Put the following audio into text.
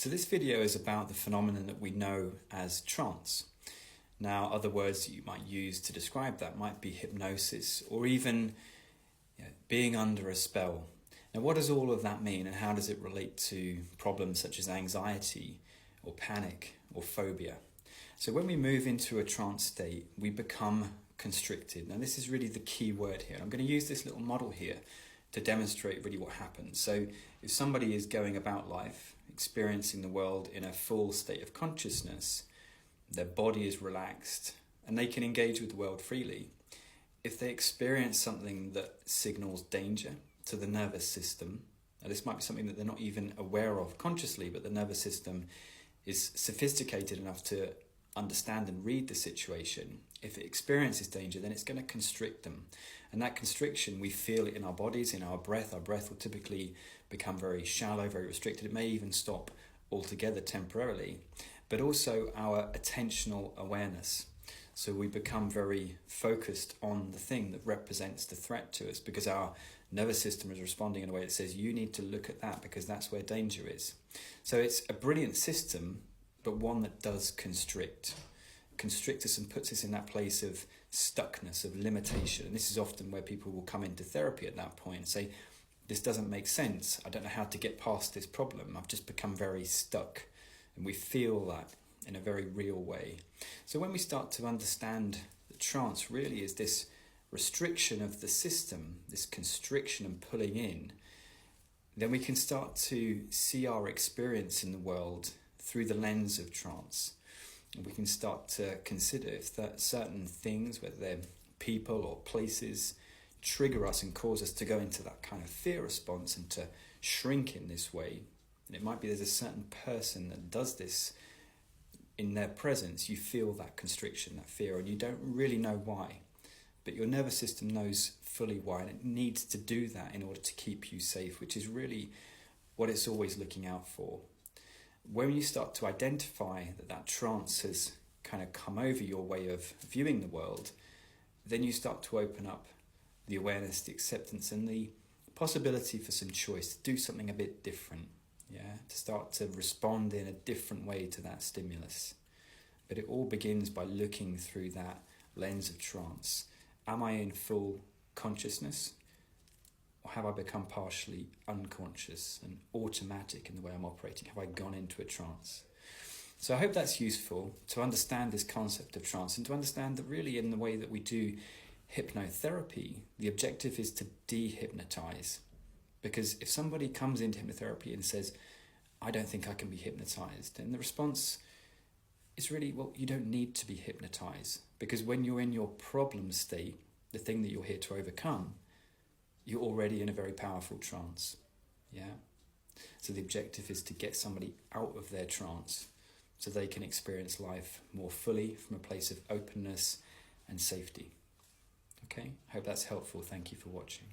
So this video is about the phenomenon that we know as trance. Now, other words that you might use to describe that might be hypnosis or even being under a spell. Now, what does all of that mean and how does it relate to problems such as anxiety or panic or phobia? So when we move into a trance state, we become constricted. Now, this is really the key word here. I'm going to use this little model here to demonstrate really what happens. So if somebody is going about life, experiencing the world in a full state of consciousness, their body is relaxed and they can engage with the world freely. If they experience something that signals danger to the nervous system, now this might be something that they're not even aware of consciously, but the nervous system is sophisticated enough to understand and read the situation. If it experiences danger, then it's going to constrict them. And that constriction, we feel it in our bodies, in our breath. Our breath will typically become very shallow, very restricted. It may even stop altogether temporarily, but also our attentional awareness. So we become very focused on the thing that represents the threat to us because our nervous system is responding in a way that says, you need to look at that because that's where danger is. So it's a brilliant system, but one that does constrict us and puts us in that place of stuckness, of limitation. And this is often where people will come into therapy at that point and say, this doesn't make sense. I don't know how to get past this problem. I've just become very stuck. And we feel that in a very real way. So when we start to understand that trance really is this restriction of the system, this constriction and pulling in, then we can start to see our experience in the world through the lens of trance. And we can start to consider if that certain things, whether they're people or places, trigger us and cause us to go into that kind of fear response and to shrink in this way. And it might be there's a certain person that does this. In their presence, you feel that constriction, that fear, and you don't really know why. But your nervous system knows fully why, and it needs to do that in order to keep you safe, which is really what it's always looking out for. When you start to identify that trance has kind of come over your way of viewing the world, then you start to open up the awareness, the acceptance, and the possibility for some choice to do something a bit different. To start to respond in a different way to that stimulus. But it all begins by looking through that lens of trance. Am I in full consciousness? Or have I become partially unconscious and automatic in the way I'm operating? Have I gone into a trance? So I hope that's useful to understand this concept of trance and to understand that really in the way that we do hypnotherapy, the objective is to de-hypnotize. Because if somebody comes into hypnotherapy and says, I don't think I can be hypnotized, and the response is really, well, you don't need to be hypnotized. Because when you're in your problem state, the thing that you're here to overcome, you're already in a very powerful trance. So the objective is to get somebody out of their trance so they can experience life more fully from a place of openness and safety. Okay, I hope that's helpful. Thank you for watching.